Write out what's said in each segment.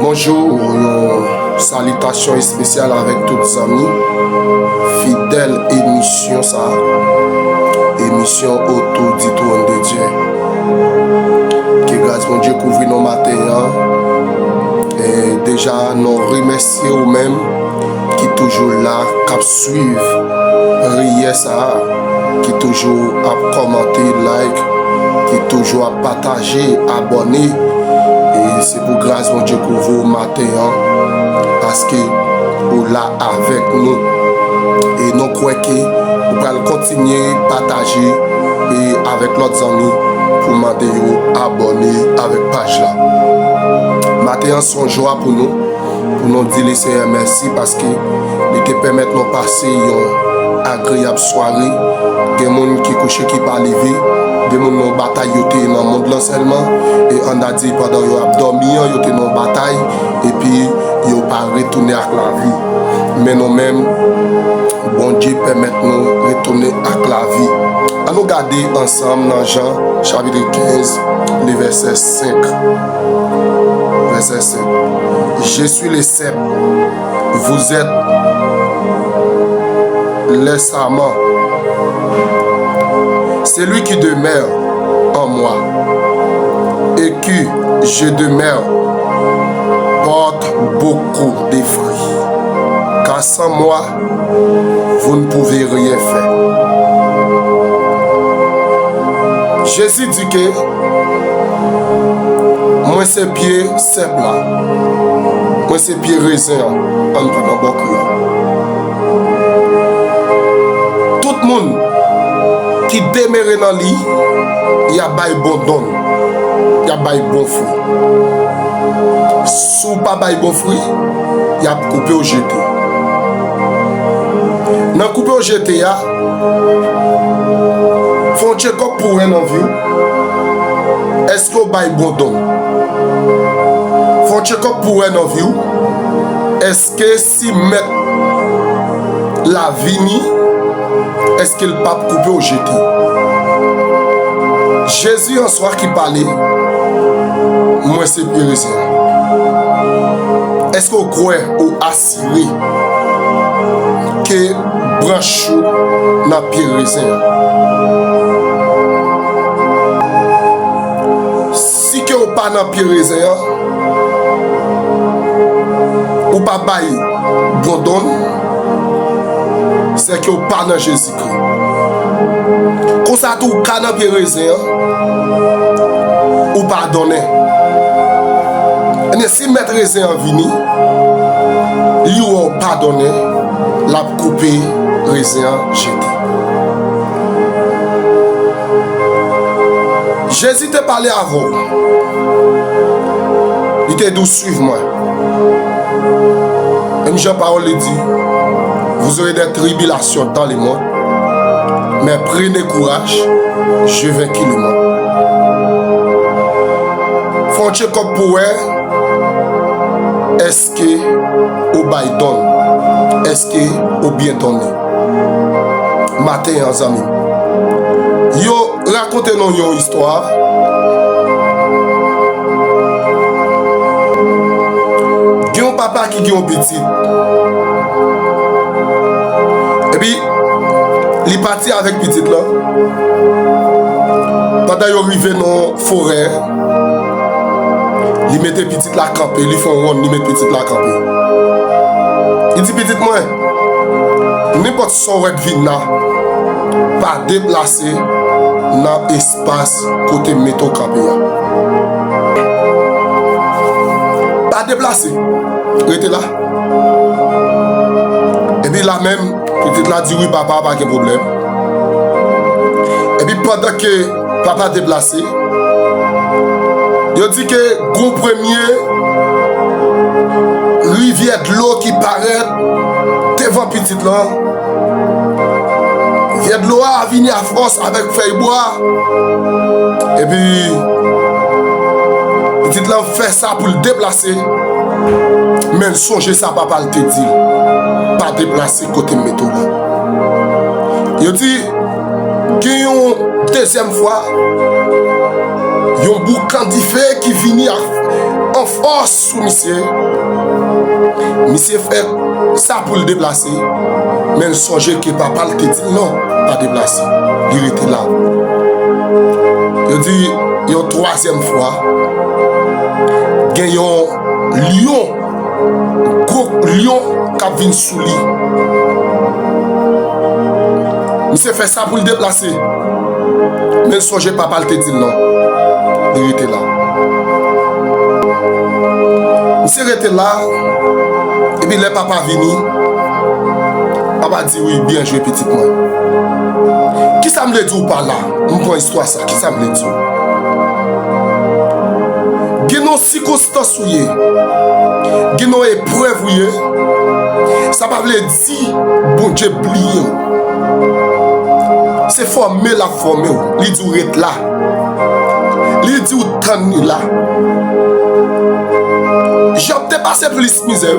Bonjour, une salutation spéciale avec tous les amis. Fidèle émission ça. Émission autour du trône de Dieu. Que grâce mon Dieu couvre nos matins. Et déjà nous remercier aux mêmes qui toujours là, qui suivent prier ça, qui toujours à commenter, like, qui toujours à partager, abonner. Et c'est pour grâce mon Dieu que vous matin parce que vous là avec nous et nous croyons que vous allez continuer à partager et avec l'autre amis pour demander abonner avec page là. Matin c'est une joie pour nous dire Seigneur merci parce que il te permet de nous passer une agréable soirée. Il y a des gens qui couchent qui pas lever. Des gens qui ont bataille dans le monde seulement et on a dit pendant qu'ils ont dormi, ils ont bataille et puis ils n'ont pas retourné à la vie. Mais nous-mêmes, bon Dieu permet de nous retourner à la vie. On nous regarder ensemble dans Jean chapitre 15, le verset 5. Verset 5. Je suis le cep, vous êtes les sarments. Celui qui demeure en moi et que je demeure porte beaucoup de fruits. Car sans moi, vous ne pouvez rien faire. Jésus dit que moi c'est pied simple là. Moi c'est pied raisin en prenant beaucoup. Tout le monde qui demeure dans lui, il y a des bon don, il y a des bons fruits. Si vous n'avez pas de bons fruits, il y a coupé au jeté. Dans le coupé au jeté, il y a un check-up pour un envie. Est-ce que vous avez bon don? Il faut un check-up pour un envie. Est-ce que si mettre la vie, est-ce qu'il ne peut pas couper au jeté? Jésus en soir qui parlait, moi c'est périssé. Est-ce qu'on croit ou assuré que branche n'a périssé? Si que ou pas n'a périssé, ou pas bail bon don, c'est que vous pas dans Jésus-Christ. Quand ça tout cas dans pied raisin, ou pardonner. Et si mettre raisin en vini, il ou pardonner, la couper raisin jeté. Jésus te parlait avant. Il te dit suivre moi. Et Jean-Paul dit, vous aurez des tribulations dans le monde, mais prenez courage, je vaincu le monde. Faut check-up pour est-ce que au bail donne, est-ce que au bien donné. Matin en amis. Yo racontez-nous une histoire. Il y a un papa qui a un petit. Et puis, il est parti avec petit là. Pendant qu'il arrive dans la forêt, il mettait petit là camper. Il fait un rond, il met petit là camper. Il dit petit moi, n'importe son red vide là, pas déplacer dans l'espace côté métro camper. Pas déplacer. Restez là. Et puis là même, petit là dit oui papa, pas de problème. Et puis pendant que papa déplacé, il dit que gros premier rivière de l'eau qui paraît devant petit là. Rivière de l'eau a venu à force avec feuille bois. Et puis là fait ça pour le déplacer. Mais songez ça, papa te dit. Pas déplacer côté méthode. Il dit, qu'il y a une deuxième fois, il y a un boucan d'ifé qui vient en force sous monsieur. Monsieur fait ça pour le déplacer. Mais songez que papa te dit non, pas déplacer. Il était là. Il dit, il y a une troisième fois, il y a un lion, gros lion qui vient sous lui. Monsieur fait ça pour le déplacer. Mais songez papa te dit non. Il était là. Monsieur était là. Et puis le papa vini. Papa dit oui, bien joué petit moi. Qui ça me le dit ou pas là? On prend histoire ça. Qui ça me le dit? Il y a une circonstance où il y a une épreuve où il y a. Ça ne veut pas dire bon Dieu oublié. C'est former la former. Il dit ou est là. Il dit ou t'en là. J'opte passé plus misère.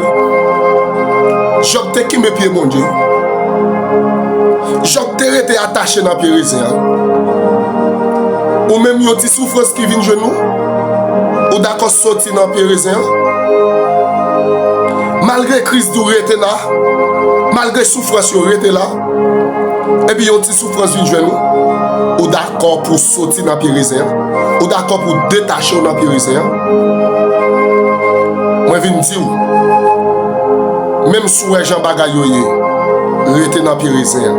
J'opte qui me pied mon Dieu. J'opte été attaché dans le périsien. Ou même yon ti souffrance qui vient genou. Ou d'accord sorti dans le périsien. Malgré crise du rete là. Malgré souffrance yon rete là. Et puis yon ti souffrance vient genou. Ou d'accord pour sortir dans le périsien. Ou d'accord pour détacher dans le périsien. Moi je viens dire, même si Jean Bagayoye rete dans le périsien,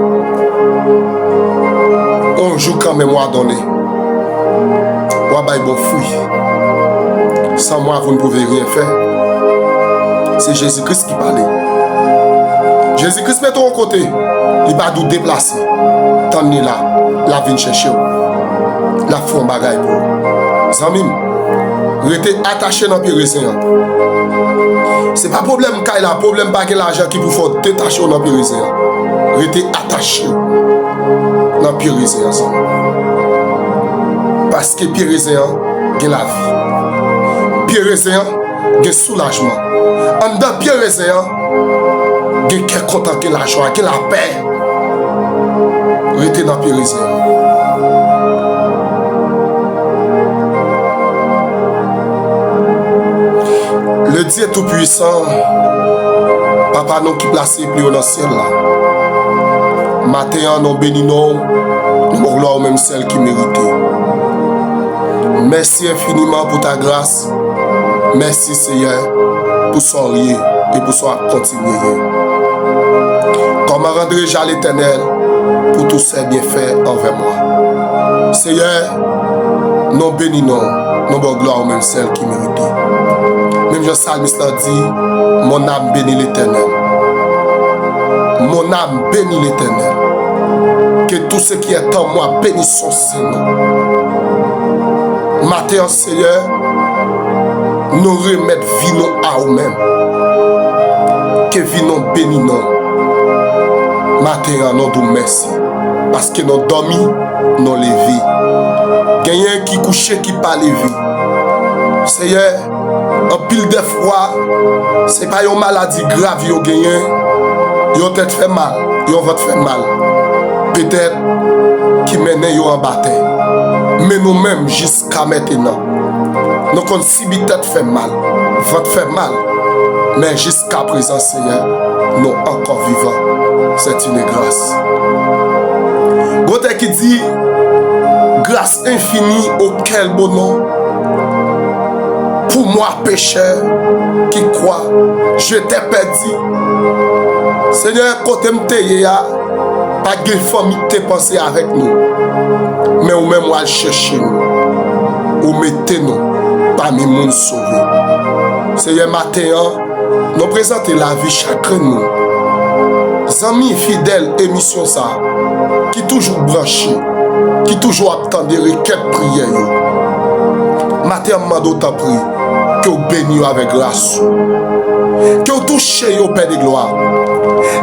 on joue quand même à donner. On va bon fruit. Sans moi, vous ne pouvez rien faire. C'est Jésus-Christ qui parlait. Jésus-Christ met ton côté. Il va nous déplacer. Tant là, la vie chercher. La fond bagaille pour. Zamim. Rete attaché dans le périsien. C'est pas problème qu'il a problème pas que l'argent qui vous faut détacher dans le périsien. Rete attaché dans le périsien. Parce que le périsien a la vie. Le périsien a le soulagement. En dedans le périsien, il y a quelqu'un content, qui a la joie, qui a la paix. Rete dans le périsien. Le Dieu tout-puissant, papa non qui placé plus haut dans le ciel là. Matin, non béni non, nous gloire même celle qui méritait. Merci infiniment pour ta grâce. Merci Seigneur pour son rien et pour son continuer. Comment rendrai-je à l'Éternel pour tous ses bienfaits envers moi? Seigneur, non béni non, nous gloire même celle qui méritait. Même Jean Salmiste a dit, mon âme bénit l'Éternel. Mon âme bénit l'Éternel. Que tout ce qui est en moi bénisse son Seigneur. Matin, Seigneur, nous remettre vie à nous-mêmes. Que vie nous bénisse nous. Matin, nous nous merci. Parce que nous dormons, nous levons. Quelqu'un qui couche, qui pas levé. Seigneur, en pile de froid, ce n'est pas une maladie grave qui a gagné. Ils ont peut-être fait mal, ils ont fait mal. Peut-être qui mène en bataille. Mais nous-mêmes, jusqu'à maintenant, nous avons si peut-être fait mal, votre fait mal. Mais jusqu'à présent, Seigneur, nous encore vivants. C'est une grâce. Gote qui dit, grâce infinie auquel bon nom. Pour moi, pécheur, qui croit, je t'ai perdu. Seigneur, quand tu m'es pas de famille qui pensé avec nous. Mais ou même à chercher nous. Ou mettez nous parmi les gens sauvés. Seigneur, matin, nous présentons la vie chacun de nous. Amis fidèles, émission ça, qui toujours branché, qui toujours attend des requêtes prières. Matin, je t'en prie. Que vous bénissez avec grâce. Que vous touchez au Père de gloire.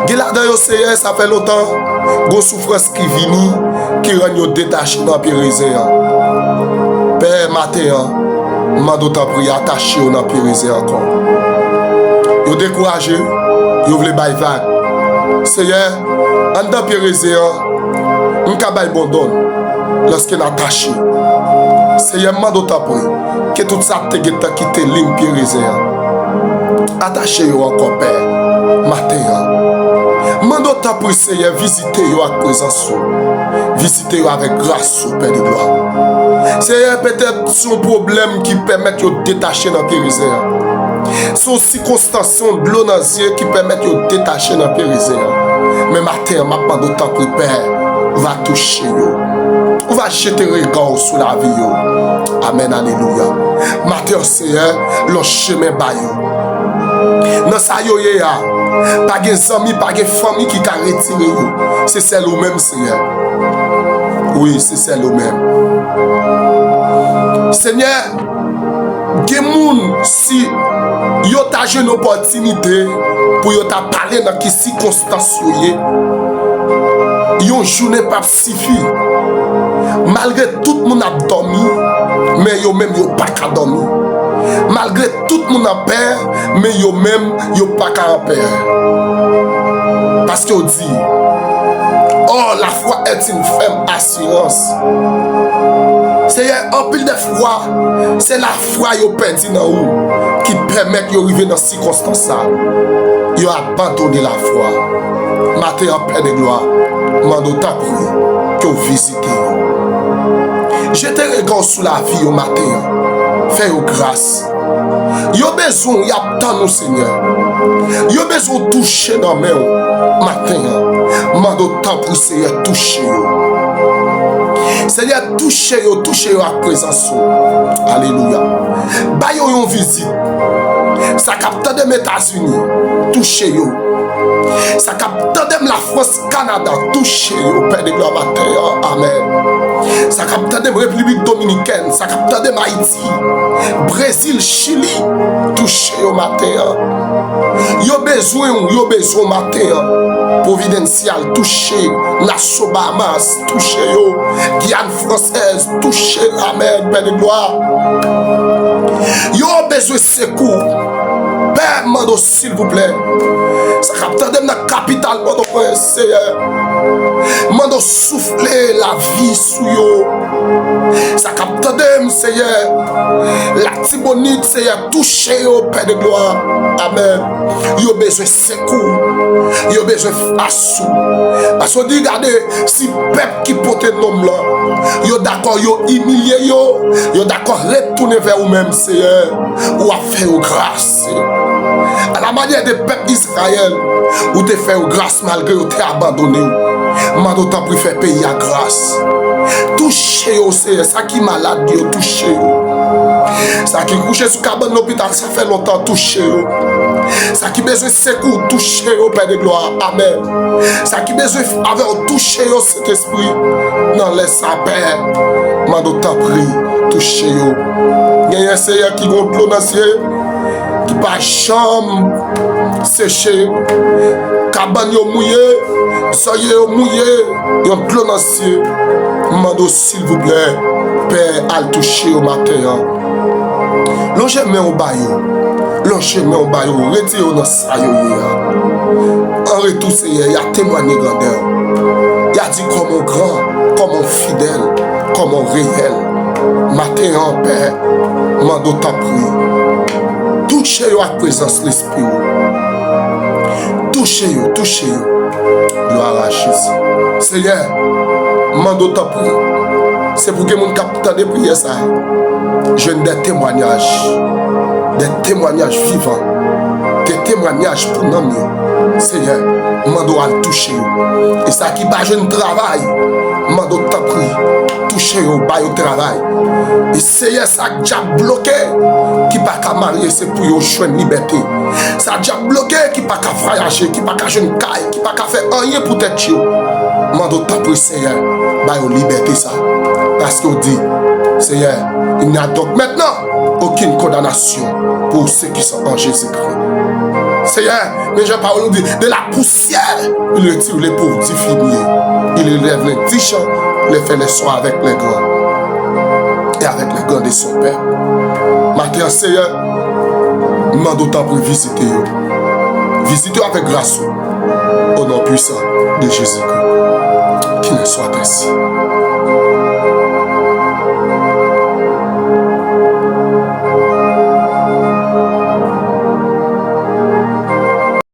Que là-dedans, Seigneur, ça fait longtemps. Vos souffrances qui viennent, qui rendent détachés dans le périsien. Père, matin, Mando ta prière, attaché au empiriser encore. Yo découragé, yo vle bay vague. Seigneur, en empiriser, on ka bay bon don lorsqu'on attaché. Seigneur, mando ta prière, que tout ça te geta quitte ligne empiriser. Attaché yo encore Père, matin. Mando ta prière, Seigneur, visiter yo avec présence. Visiter yo avec grâce, Père de gloire. Seigneur, peut-être son problème qui permet de détacher dans le périsé. Son circonstance de l'eau dans les yeux qui permet de détacher dans le périsé. Mais matin, ma part de temps pour Père, on va toucher yo. On va jeter un regard sur la vie yo. Amen, alléluia. Matin, Seigneur, le chemin ba yo. Dans sa yo ye ya, pas de amis, pas de famille qui t'a retiré yo. C'est celle ou même, Seigneur. Oui, c'est celle ou même. Seigneur, Gemoun, si yo ta une opportunité pour yo ta parler dans qui circonstances yo journée pas suffi. Malgré tout le monde a dormi, mais yo même yo pas qu'à dormir. Malgré tout le monde a peur, mais yo même yo pas qu'à peur. Parce que dit, oh, la foi est une ferme assurance. Seigneur, en pile de foi, c'est la foi yo perdu dans vous qui permet de arriver dans ces circonstances. Yo abandonné la foi. Matin en paix de gloire, mando ta prière que vous visitez. Jetez regard sur la vie au matin. Faites grâce. Yo besoin, y a tant nous Seigneur. Yo besoin de toucher dans mes matin. Mando ta prière Seigneur toucher yo. Seigneur, touchez à présence. Alléluia. Bayo yon visite. Ça capte de États-Unis. Touchez yo. Ça capte de la France, Canada. Touchez yo. Père de gloire matin. Amen. Ça capte de République Dominicaine. Ça capte de Haïti. Brésil, Chili. Touchez yo matin. Yo besoin matin. Providential. Touchez. Nation Bahamas. Touchez yo. Guyane française, touchez, amen, Père de gloire. Yo besoin de secours. Père, mando s'il vous plaît. Ça capte de la capitale, mando Seigneur. Mando souffler la vie sous yo. Ça capte de Seigneur. La Tibonite, Seigneur, touchez yo, Père de gloire. Amen. Yo besoin de secours. Yo besoin de assou. Parce que regardez, si peuple qui porte nom là, yo d'accord, yo humilié yo d'accord, retourner vers vous-même, Seigneur, ou à faire grâce. À la manière des peuples d'Israël, ou te faire grâce malgré ou te abandonné. Mando t'en prie faire payer à grâce. Touchez yo, Seigneur, ça qui malade, yo touchez yo. Ça qui couché sous cabane l'hôpital, ça fait longtemps, touchez yo. Ça qui besoin de secours, touchez yo, Père de gloire. Amen. Ça qui besoin avec toucher yo cet esprit. Non, laisse ça, Père. Mando t'en prie, touchez yo. Il y a un Seigneur qui gonfle l'eau dans le ciel, qui pas chambre séché. Cabane yo mouillé, soyez yo mouillé, yon clos dans le ciel. Mando s'il vous plaît, Père, al toucher au matin. L'on chemin au baillot, retirez dans ça yo. En retour, Seigneur, il y a témoigné grandeur. Il a dit comme grand, comme fidèle, comme réel. Matin en Père, mando ta prière. Touchez yo à présence l'esprit. Touchez yo. Gloire à Jésus. Seigneur, mando ta prière. C'est pour que mon capitaine de prière ça. Je des témoignages vivants, des témoignages pour nous. Seigneur, mando à toucher. Et ça qui bat jeune travail, mando ta prière. Toucher au bas au travail. Et Seigneur, ça a déjà bloqué qui pas qu'à marier, c'est pour y jouer une liberté. Ça a déjà bloqué qui pas qu'à voyager, qui pas qu'à jouer une caille, qui pas qu'à faire rien pour tête. Mando ta prière, Seigneur, bah au liberté ça. Parce qu'on dit, Seigneur, il n'y a donc maintenant aucune condamnation pour ceux qui sont en Jésus-Christ. Seigneur, mais je parle de la poussière, il retire les pauvres du fumier. Il élève les petits champs, les fait les soins avec les grands. Et avec les grands de son père. Seigneur, Seigneur, demande autant pour visiter. Visitez avec grâce. Au nom puissant de Jésus-Christ. Qu'il ne soit ainsi.